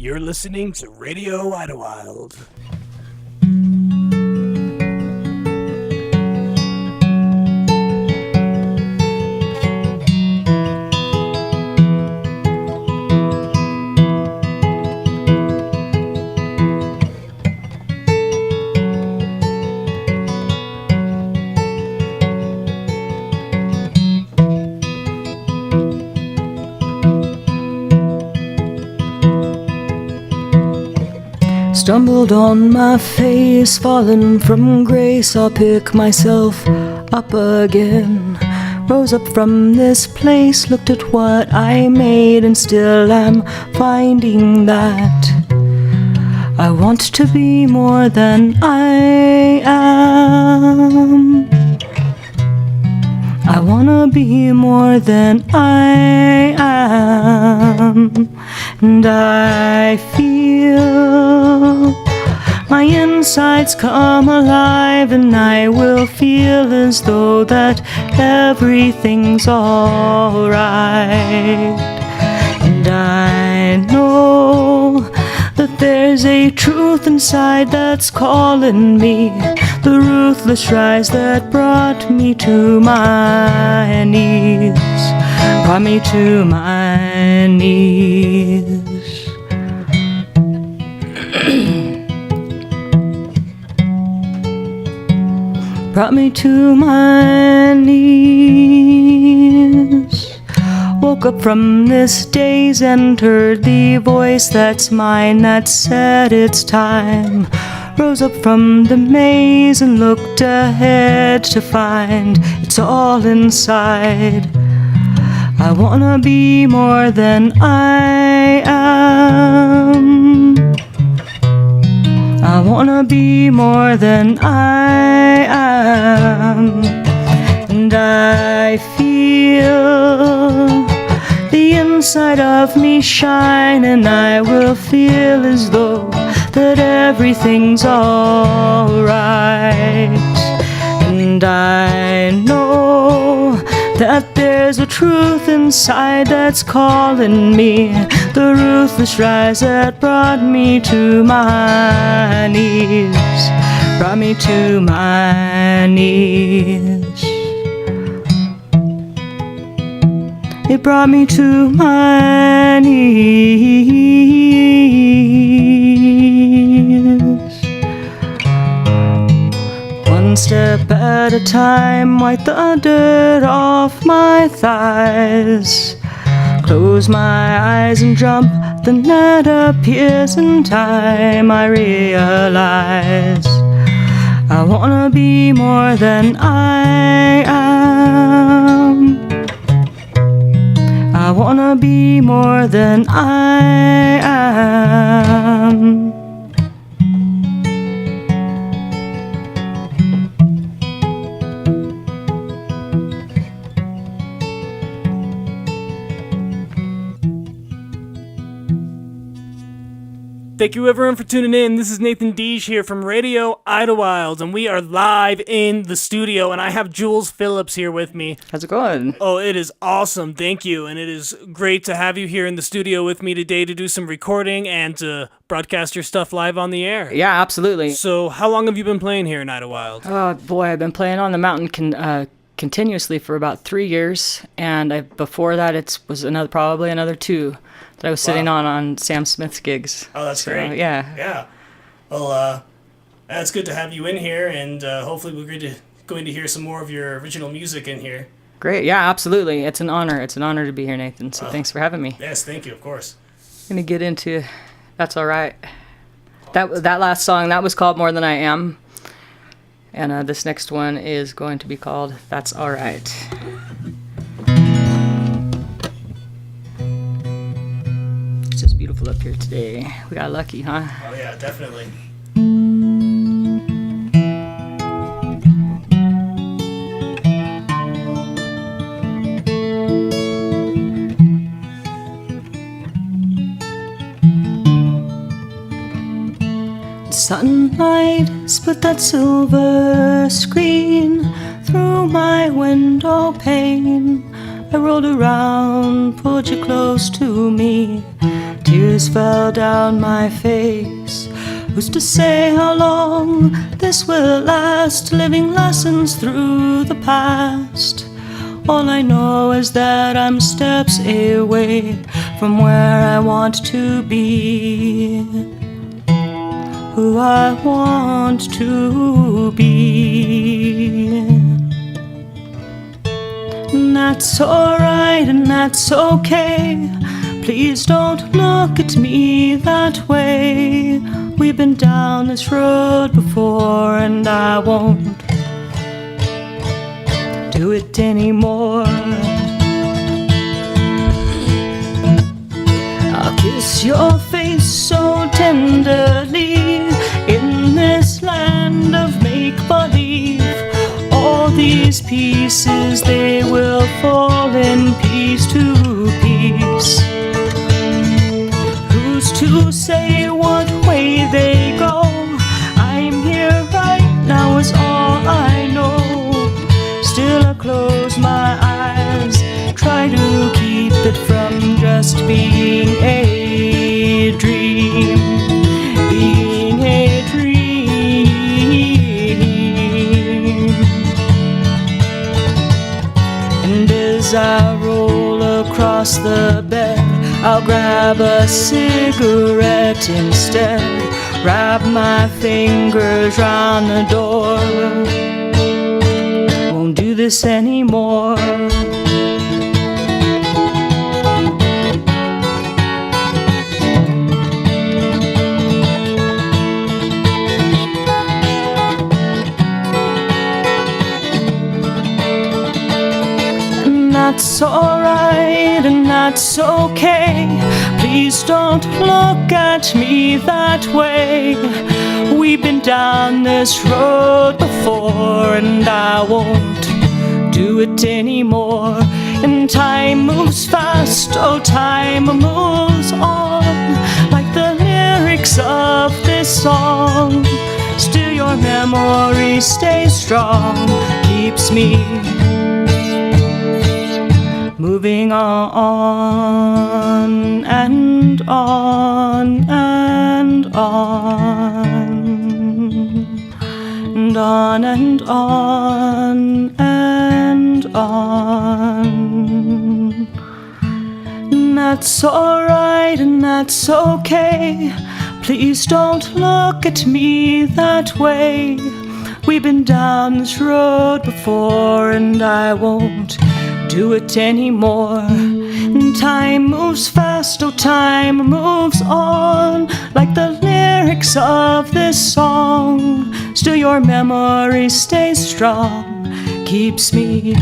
You're listening to Radio Idyllwild. Stumbled on my face, fallen from grace, I'll pick myself up again. Rose up from this place, looked at what I made, and still am finding that I want to be more than I am. I wanna be more than I am. And I feel my insides come alive, and I will feel as though that everything's alright. And I know that there's a truth inside that's calling me, the ruthless rise that brought me to my knees, brought me to my knees. Brought me to my knees. Woke up from this daze and heard the voice that's mine that said it's time. Rose up from the maze and looked ahead to find it's all inside. I wanna be more than I am. I wanna be more than I am. And I feel the inside of me shine, and I will feel as though that everything's alright. And I know that there's a truth inside that's calling me, the ruthless rise that brought me to my knees, brought me to my knees. It brought me to my knees. One step at a time, wipe the dirt off my thighs. Close my eyes and jump, the net appears in time. I realize I wanna be more than I am. I wanna be more than I am. Thank you everyone for tuning in. This is Nathan Deege here from Radio Idyllwild, and we are live in the studio, and I have Juls Phillips here with me. How's it going? Oh, it is awesome. Thank you. And it is great to have you here in the studio with me today to do some recording and to broadcast your stuff live on the air. Yeah, absolutely. So how long have you been playing here in Idyllwild? Oh boy, I've been playing on the mountain continuously for about 3 years, and before that it was probably another 2 that I was sitting on Sam Smith's gigs. Oh, that's great. Yeah. Yeah. Well, it's good to have you in here, and hopefully we're going to hear some more of your original music in here. Great. Yeah, absolutely. It's an honor. It's an honor to be here, Nathan. So thanks for having me. Yes, thank you, of course. I'm going to get into That's Alright. That last song, that was called More Than I Am. And this next one is going to be called That's Alright. It's just beautiful up here today. We got lucky, huh? Oh yeah, definitely. Sunlight split that silver screen through my window pane. I rolled around, pulled you close to me, Tears fell down my face. Who's to say how long this will last? Living lessons through the past. All I know is that I'm steps away from where I want to be, who I want to be. And that's alright and that's okay. Please don't look at me that way. We've been down this road before, and I won't do it anymore. I'll kiss your face so tenderly in this land of make-believe. All these pieces, they will fall in piece to piece. Who's to say what way they go? I'm here right now is all I know. Still I close my eyes, try to keep it from just being a dream, being a dream. And as I roll across the bed, I'll grab a cigarette instead, wrap my fingers round the door. Won't do this anymore. And that's alright and that's okay. Please don't look at me that way. We've been down this road before, and I won't do it anymore. And time moves fast, oh time moves on, like the lyrics of this song. Still your memory stays strong, keeps me moving on and on and on and on and on and on. And that's alright and that's okay. Please don't look at me that way. We've been down this road before, and I won't do it anymore. And time moves fast, oh time moves on, like the lyrics of this song. Still your memory stays strong, keeps me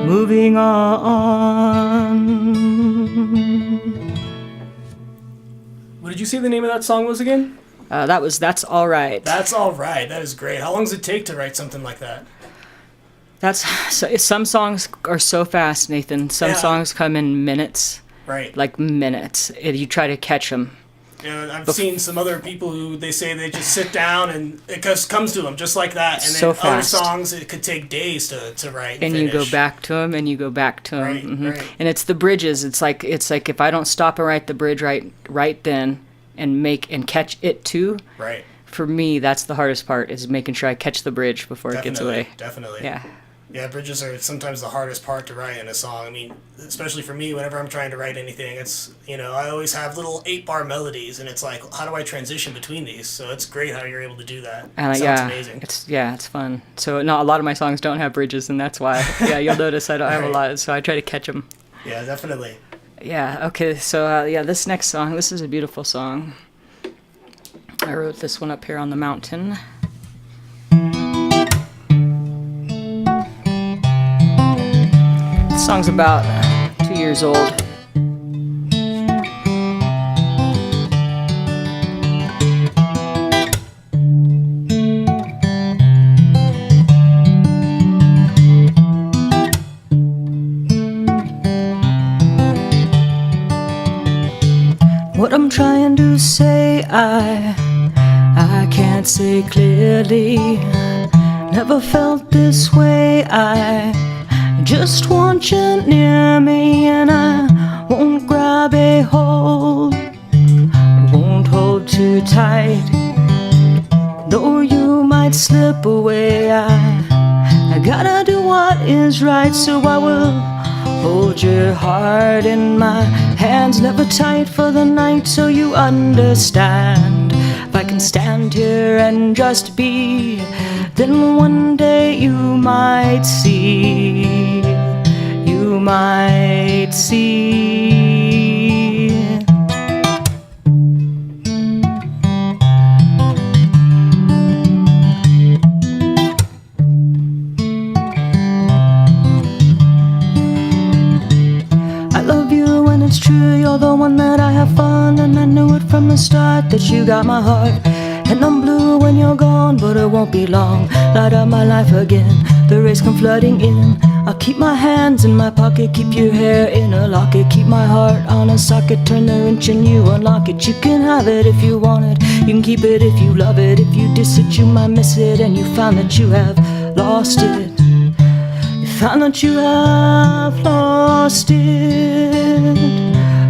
moving on. What did you say the name of that song was again? That's Alright. That's Alright. That is great. How long does it take to write something like that? Some songs are so fast, Nathan. Some songs come in minutes. Right. Like minutes. You try to catch them. Yeah, I've seen some other people who they say they just sit down and it just comes to them just like that. And so then other fast. songs it could take days to write. And finish. you go back to them, and you go back to them. Right, right. And it's the bridges. It's like if I don't stop and write the bridge right then and catch it too. Right. For me, that's the hardest part, is making sure I catch the bridge before it gets away. Definitely. Yeah. Yeah, bridges are sometimes the hardest part to write in a song. I mean, especially for me, whenever I'm trying to write anything, it's, I always have little 8-bar melodies, and it's like, how do I transition between these? So it's great how you're able to do that. And Sounds amazing. It's fun. So a lot of my songs don't have bridges, and that's why. Yeah, you'll notice I don't have a lot, so I try to catch them. Yeah, definitely. Yeah, okay, so this next song, this is a beautiful song. I wrote this one up here on the mountain. This song's about 2 years old. What I'm trying to say, I can't say clearly. Never felt this way. I just want you near me, and I won't grab tight. Though you might slip away, I gotta do what is right. So I will hold your heart in my hands, never tight for the night, so you understand. If I can stand here and just be, then one day you might see, you might see. I love you when it's true, you're the one that I have fun, and I knew it from the start that you got my heart. And I'm blue when you're gone, but it won't be long. Light up my life again, the rays come flooding in. I'll keep my hands in my pocket, keep your hair in a locket, keep my heart on a socket, turn the wrench and you unlock it. You can have it if you want it, you can keep it if you love it. If you diss it, you might miss it, and you found that you have lost it. You found that you have lost it.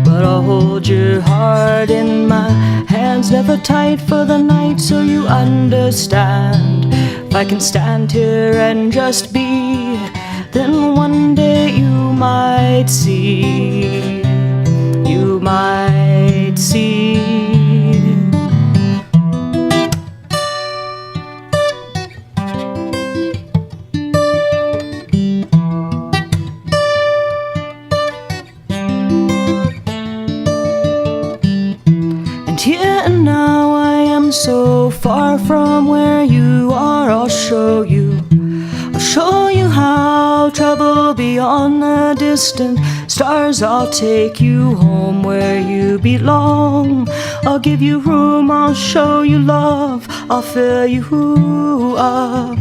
But I'll hold your heart in my hands, never tight for the night, so you understand. If I can stand here and just be, then one day you might see, you might see. Here and now I am so far from where you are. I'll show you how. Travel beyond the distant stars. I'll take you home where you belong. I'll give you room, I'll show you love. I'll fill you up,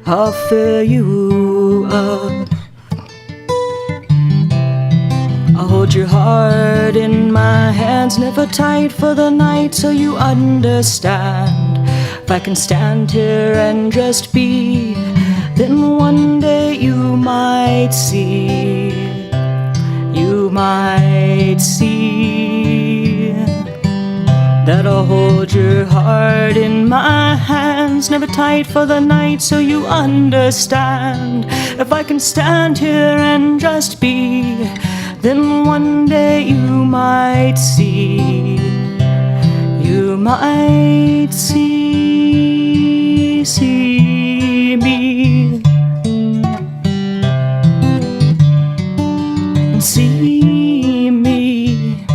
I'll fill you up. I'll hold your heart in my hands, never tight for the night, so you understand. If I can stand here and just be, then one day you might see, you might see that I'll hold your heart in my hands, never tight for the night, so you understand. If I can stand here and just be, then one day you might see, you might see me, see me.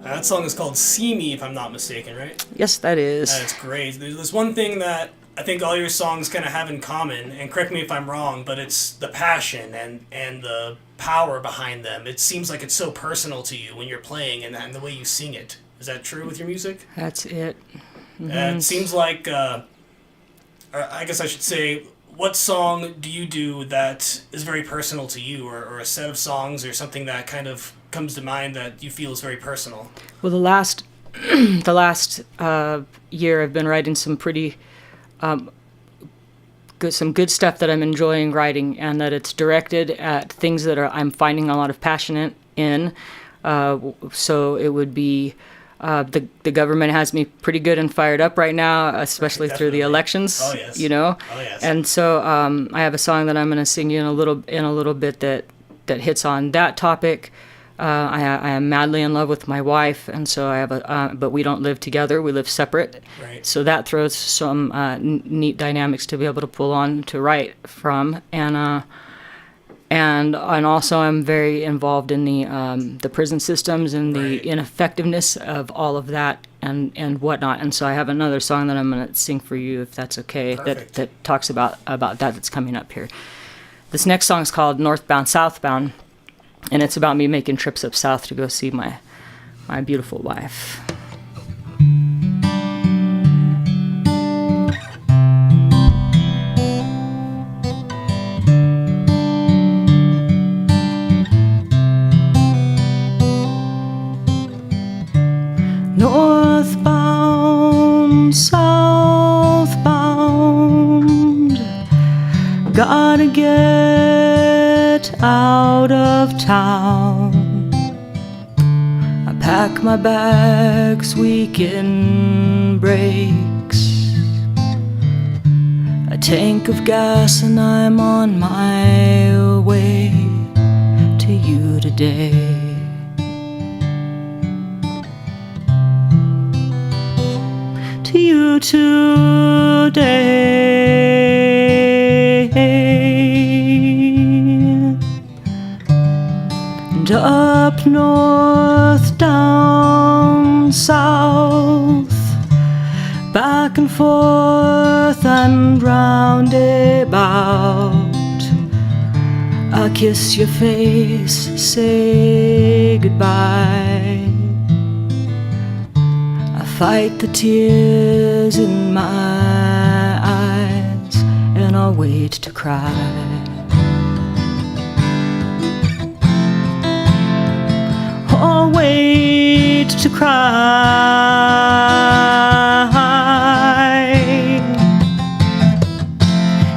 That song is called See Me, if I'm not mistaken, right? Yes, that is. That's great. There's one thing that I think all your songs kind of have in common, and correct me if I'm wrong, but it's the passion and the power behind them. It seems like it's so personal to you when you're playing and the way you sing it. Is that true with your music? That's it. It seems like, or I guess I should say, what song do you do that is very personal to you, or a set of songs or something that kind of comes to mind that you feel is very personal? Well, the last year I've been writing some pretty some good stuff that I'm enjoying writing, and that it's directed at things that I'm finding a lot of passion in. So it would be the government has me pretty good and fired up right now, especially through the elections. Oh, yes. You know. Oh, yes. And so I have a song that I'm going to sing you in a little bit that hits on that topic. I am madly in love with my wife, and so I have but we don't live together. We live separate. Right. So that throws some neat dynamics to be able to pull on to write from, and also I'm very involved in the prison systems and the ineffectiveness of all of that and whatnot. And so I have another song that I'm going to sing for you, if that's okay. Perfect. That talks about that's coming up here. This next song is called Northbound Southbound. And it's about me making trips up south to go see my beautiful wife. Northbound, southbound, gotta get get out of town. I pack my bags, weekend breaks, a tank of gas, and I'm on my way to you today. To you today. And up north, down south, back and forth and round about, I kiss your face, say goodbye. I fight the tears in my eyes, and I'll wait to cry. I'll wait to cry,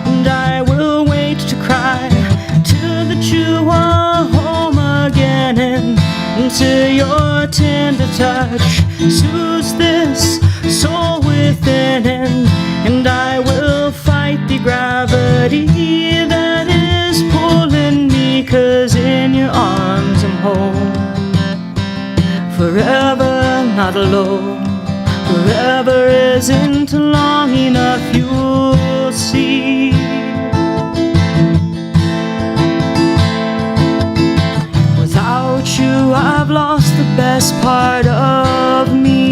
and I will wait to cry till that you are home again, and until your tender touch soothes this soul within, and I will fight the gravity that is pulling me, 'cause in your arms I'm home. Forever not alone, forever isn't long enough, you'll see. Without you I've lost the best part of me.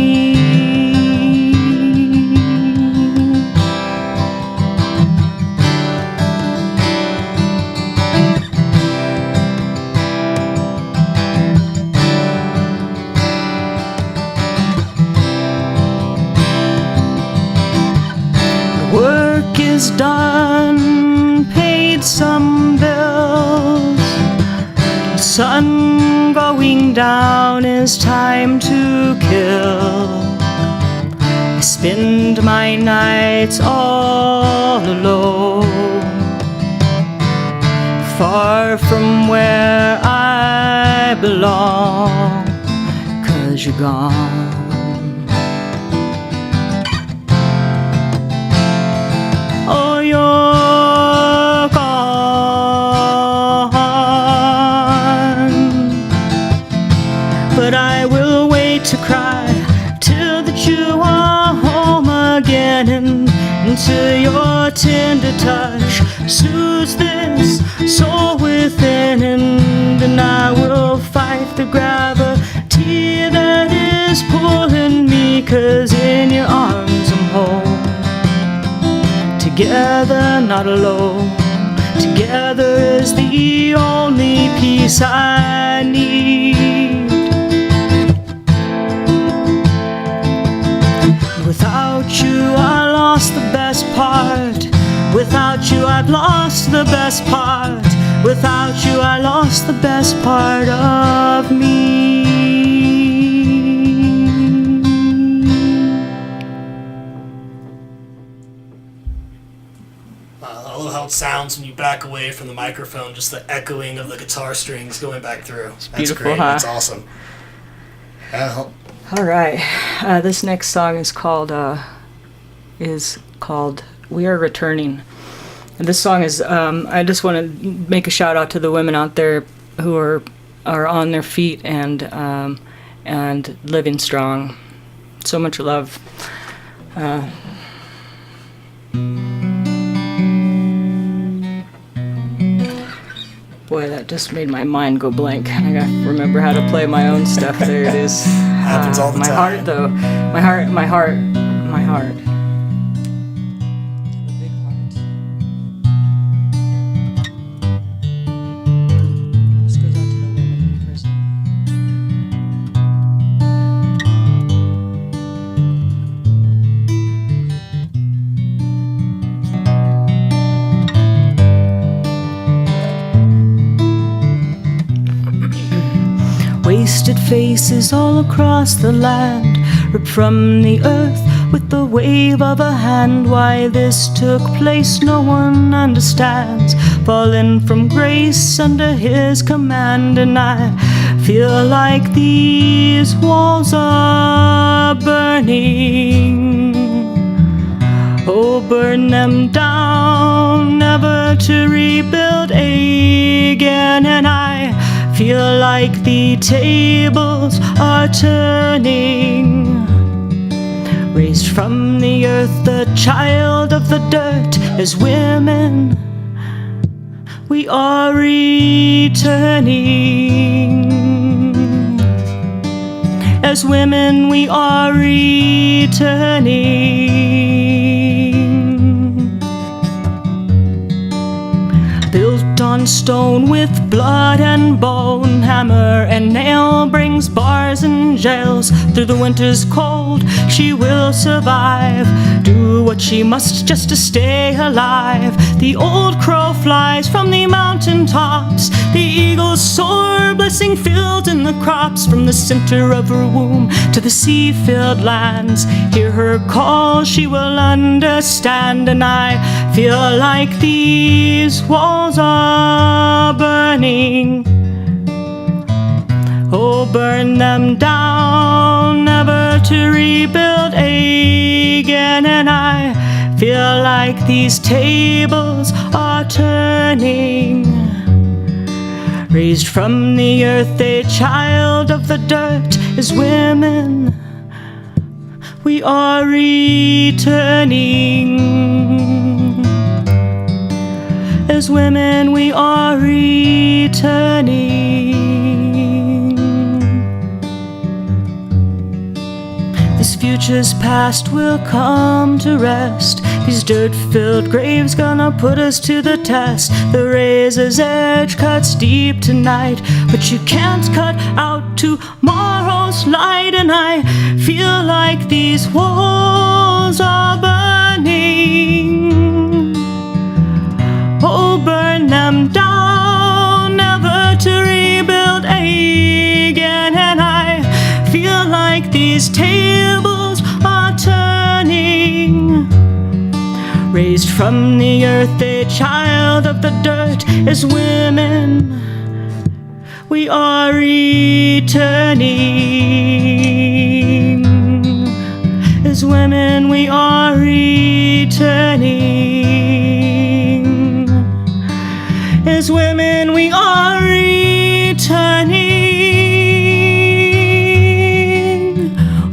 Work is done, paid some bills, sun going down is time to kill. I spend my nights all alone, far from where I belong, 'cause you're gone. Oh, you're gone. But I will wait to cry till that you are home again, and until your tender touch soothes this soul within, and I will fight the gravity that is pulling me, 'cause in your arms I'm home. Together, not alone, together is the only peace I need. Without you I lost the best part, without you I've lost the best part, without you I lost the best part of me. I love how it sounds when you back away from the microphone, just the echoing of the guitar strings going back through. That's beautiful, great. huh? That's awesome. All right, this next song is called "We Are Returning," and this song is. I just want to make a shout out to the women out there who are on their feet and living strong. So much love. Boy, that just made my mind go blank. I gotta remember how to play my own stuff. There it is. Happens all the my time. Heart, though. My heart. This goes out to the women in prison. Wasted faces all across the land, ripped from the earth, with the wave of a hand. Why this took place no one understands. Fallen from grace under his command, and I feel like these walls are burning. Oh, burn them down, never to rebuild again. And I feel like the tables are turning. Raised from the earth, the child of the dirt, as women we are returning. As women we are returning. Built on stone with blood and bone, hammer and nail brings bars and jails. Through the winter's cold she will survive, do what she must just to stay alive. The old crow flies from the mountain tops, the eagles soar, blessing fields and the crops. From the center of her womb to the sea-filled lands, hear her call, she will understand. And I feel like these walls are burning. Oh, burn them down, never to rebuild again. And I feel like these tables are turning. Raised from the earth, a child of the dirt, as women we are returning. As women we are returning. This future's past will come to rest. These dirt-filled graves gonna put us to the test. The razor's edge cuts deep tonight, but you can't cut out tomorrow's light. And I feel like these walls are burning. Oh, burn them down, never to rebuild again. And I feel like these tables are turning. Raised from the earth, a child of the dirt, as women we are returning. As women we are returning. As women we are returning.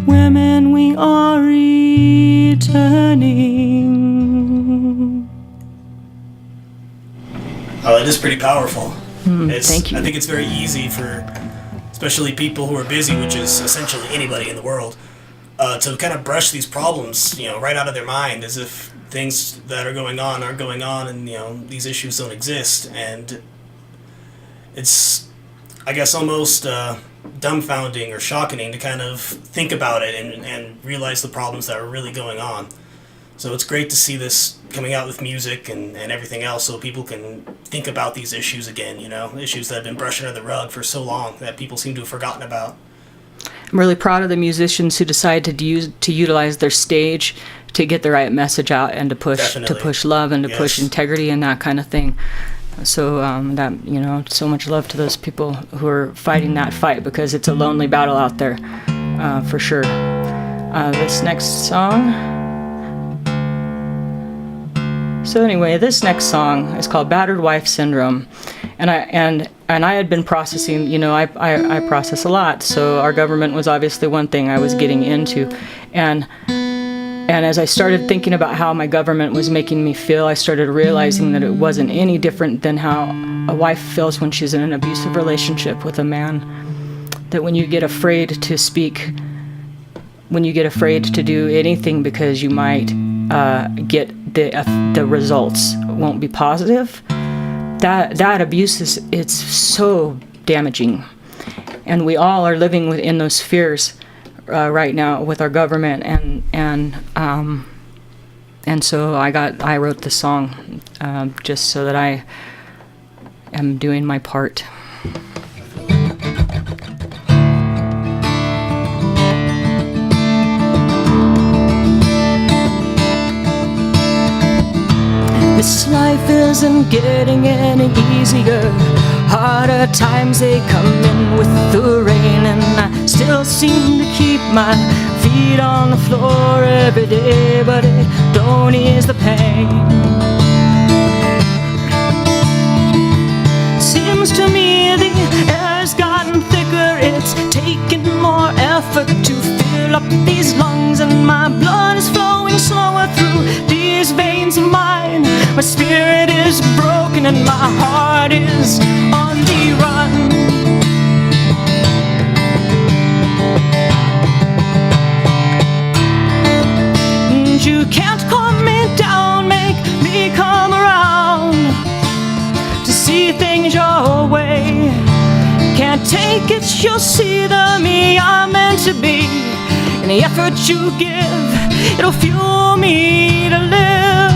Women we are returning. Oh, it is pretty powerful. Thank you. I think it's very easy for, especially people who are busy, which is essentially anybody in the world, to kind of brush these problems, right out of their mind, as if things that are going on aren't going on, and these issues don't exist. And it's, I guess, almost dumbfounding or shocking to kind of think about it and realize the problems that are really going on. So it's great to see this coming out with music and everything else, so people can think about these issues again, issues that have been brushed under the rug for so long that people seem to have forgotten about. I'm really proud of the musicians who decide to utilize their stage to get the right message out and to push love and to push integrity and that kind of thing. So so much love to those people who are fighting that fight, because it's a lonely battle out there, for sure. This next song. So anyway, this next song is called "Battered Wife Syndrome," and I had been processing. I process a lot, so our government was obviously one thing I was getting into, and as I started thinking about how my government was making me feel, I started realizing that it wasn't any different than how a wife feels when she's in an abusive relationship with a man. That when you get afraid to speak, when you get afraid to do anything because you might get the results won't be positive, that abuse it's so damaging, and we all are living within those fears right now with our government, and so I wrote the song just so that I am doing my part. This life isn't getting any easier. Harder times, they come in with the rain, and I still seem to keep my feet on the floor every day, but it don't ease the pain. Seems to me the air's gotten thicker, it's taking more effort to fill up these lungs, and my blood is flowing slower through these veins of mine. My spirit is broken and my heart is on the run. And you can't calm me down, make me come around to see things your way. Can't take it, you'll see the me I'm meant to be. And the effort you give, it'll fuel me to live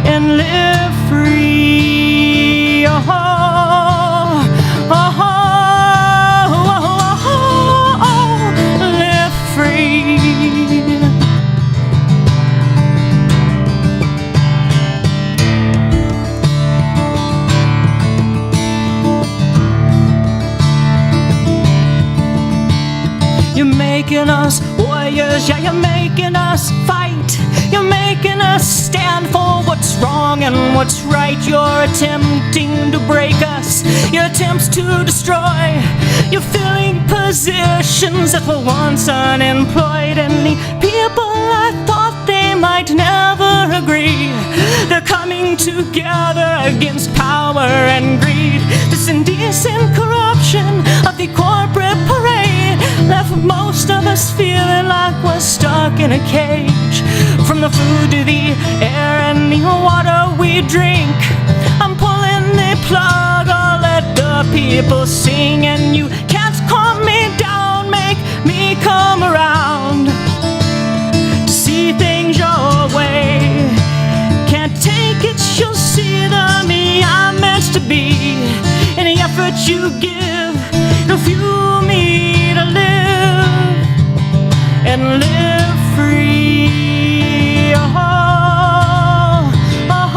and live free. Oh, oh, oh, oh, oh, oh, live free. You're making us warriors, yeah, you're making us fight. You're making us stand for what's wrong and what's right. You're attempting to break us, your attempts to destroy. You're filling positions that were once unemployed, and the people I thought they might never agree, they're coming together against power and greed. This indecent corruption of the corporate parade left most of us feeling like we're stuck in a cage. From the food to the air and the water we drink, I'm pulling the plug, I'll let the people sing. And you can't calm me down, make me come around to see things your way. Can't take it, you'll see the me I'm meant to be. And the effort you give, it'll fuel me to live and live free. Oh, oh,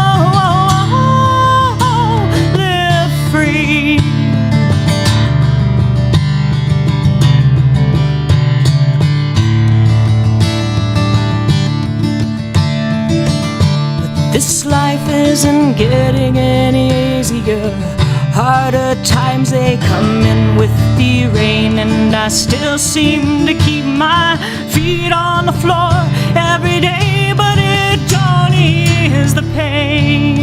oh, oh, oh, live free. But this life isn't getting any easier. Harder times, they come in with the rain, and I still seem to keep my feet on the floor every day, but it don't ease the pain.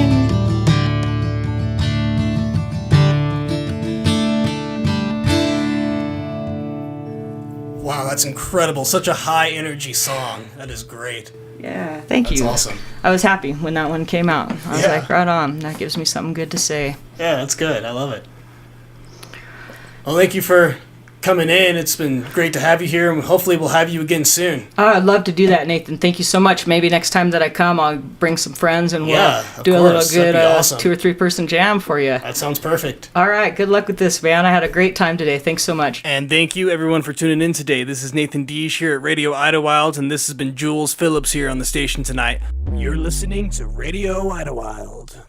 Wow, that's incredible. Such a high energy song. That is great. Yeah, thank you. That's awesome. I was happy when that one came out. I was Yeah. like, right on. That gives me something good to say. Yeah, that's good. I love it. Well, thank you for coming in. It's been great to have you here, and hopefully we'll have you again soon. Oh, I'd love to do that, Nathan. Thank you so much. Maybe next time that I come, I'll bring some friends and Yeah, we'll of do a little course. good That'd be awesome. 2 or 3 person jam for you. That sounds perfect. All right, good luck with this, man. I had a great time today. Thanks so much. And thank you, everyone, for tuning in today. This is Nathan Deesh here at Radio Idyllwild, and this has been Juls Phillips here on the station tonight. You're listening to Radio Idyllwild.